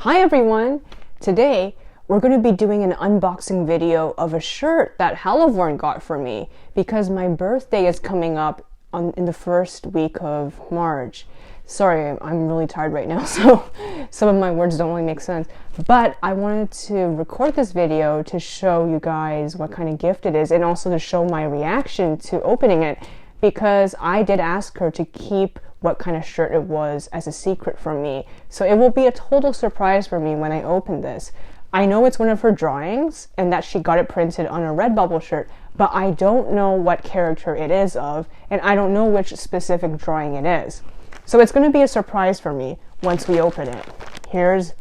Hi everyone! Today we're going to be doing an unboxing video of a shirt that Helevorn got for me because my birthday is coming up in the first week of March. Sorry, I'm really tired right now, so some of my words don't really make sense. But I wanted to record this video to show you guys what kind of gift it is and also to show my reaction to opening it, because I did ask her to keep what kind of shirt it was as a secret from me. So it will be a total surprise for me when I open this. I know it's one of her drawings and that she got it printed on a Redbubble shirt, but I don't know what character it is of, and I don't know which specific drawing it is. So it's going to be a surprise for me once we open it. Here's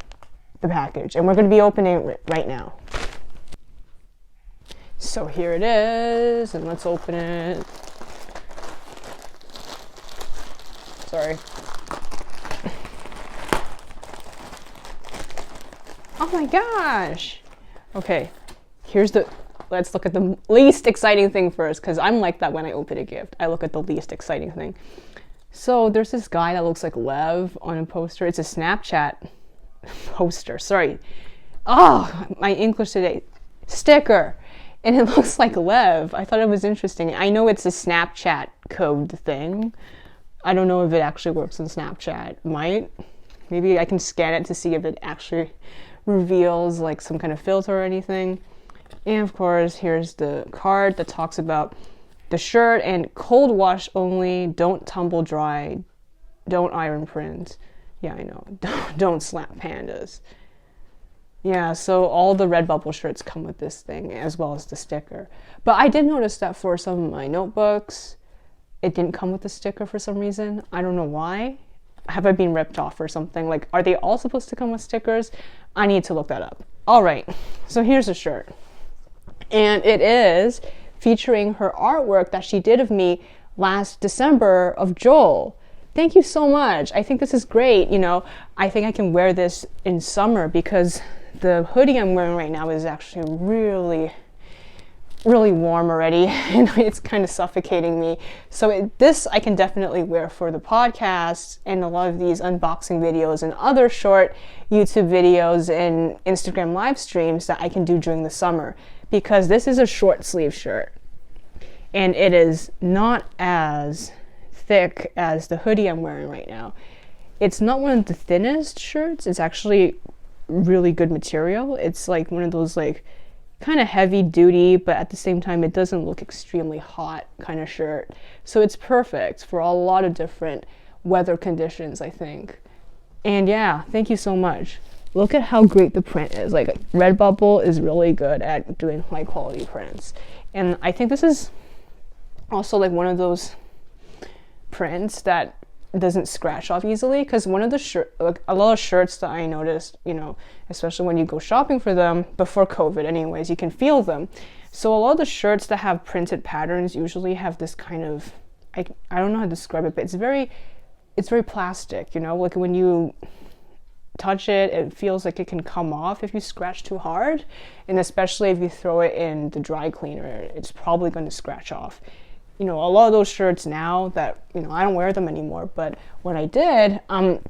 the package, and we're going to be opening it right now. So here it is, and let's open it. Sorry. Oh my gosh. Okay, let's look at the least exciting thing first, because I'm like that when I open a gift. I look at the least exciting thing. So there's this guy that looks like Lev on a poster. It's a Snapchat poster, sorry. Oh, my English today. Sticker. And it looks like Lev. I thought it was interesting. I know it's a Snapchat code thing. I don't know if it actually works in Snapchat. Might. Maybe I can scan it to see if it actually reveals like some kind of filter or anything. And of course, here's the card that talks about the shirt and cold wash only, don't tumble dry, don't iron print. Yeah, I know. Don't slap pandas. Yeah, so all the Redbubble shirts come with this thing as well as the sticker. But I did notice that for some of my notebooks, it didn't come with the sticker for some reason. I don't know why. Have I been ripped off or something? Like, are they all supposed to come with stickers? I need to look that up. All right, so here's the shirt. And it is featuring her artwork that she did of me last December of Joel. Thank you so much. I think this is great. You know, I think I can wear this in summer because the hoodie I'm wearing right now is actually really warm already, and it's kind of suffocating me. So this I can definitely wear for the podcast and a lot of these unboxing videos and other short YouTube videos and Instagram live streams that I can do during the summer, because this is a short sleeve shirt and it is not as thick as the hoodie I'm wearing right now. It's not one of the thinnest shirts. It's actually really good material. It's like one of those like kind of heavy duty, but at the same time it doesn't look extremely hot kind of shirt. So it's perfect for a lot of different weather conditions, I think. And yeah, thank you so much. Look at how great the print is. Like, Redbubble is really good at doing high quality prints. And I think this is also like one of those prints that doesn't scratch off easily, because one of the a lot of shirts that I noticed, you know, especially when you go shopping for them before COVID anyways, you can feel them. So a lot of the shirts that have printed patterns usually have this kind of, I don't know how to describe it, but it's very plastic, you know, like when you touch it, it feels like it can come off if you scratch too hard, and especially if you throw it in the dry cleaner, it's probably going to scratch off. You know, a lot of those shirts now that, you know, I don't wear them anymore, but when I did, you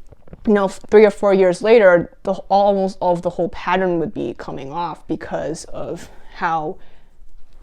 know, 3 or 4 years later, almost all of the whole pattern would be coming off because of how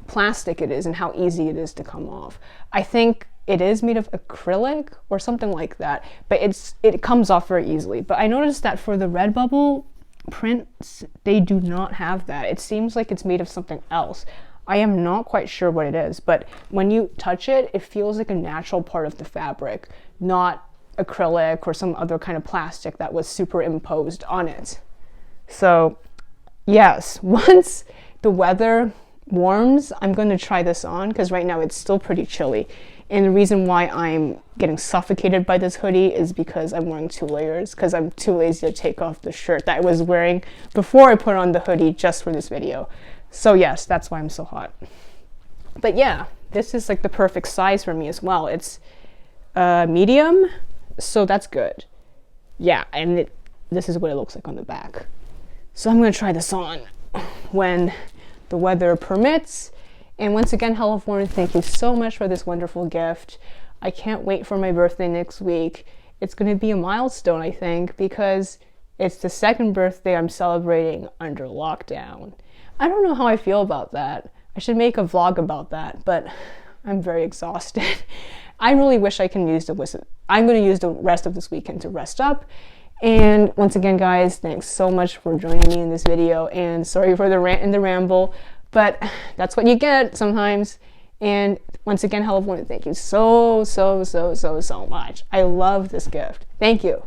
plastic it is and how easy it is to come off. I think it is made of acrylic or something like that, but it comes off very easily. But I noticed that for the Redbubble prints, they do not have that. It seems like it's made of something else. I am not quite sure what it is, but when you touch it, it feels like a natural part of the fabric, not acrylic or some other kind of plastic that was superimposed on it. So yes, once the weather warms, I'm going to try this on, because right now it's still pretty chilly. And the reason why I'm getting suffocated by this hoodie is because I'm wearing 2 layers, because I'm too lazy to take off the shirt that I was wearing before I put on the hoodie just for this video. So yes, that's why I'm so hot. But yeah, this is like the perfect size for me as well. It's medium, so that's good. Yeah, and this is what it looks like on the back. So I'm going to try this on when the weather permits. And once again, Helevorn, thank you so much for this wonderful gift. I can't wait for my birthday next week. It's going to be a milestone, I think, because It's the second birthday I'm celebrating under lockdown. I don't know how I feel about that. I should make a vlog about that, but I'm very exhausted. I really wish I can use I'm going to use the rest of this weekend to rest up. And once again, guys, thanks so much for joining me in this video, and sorry for the rant and the ramble, but that's what you get sometimes. And once again, Helevorn, thank you so much. I love this gift. Thank you.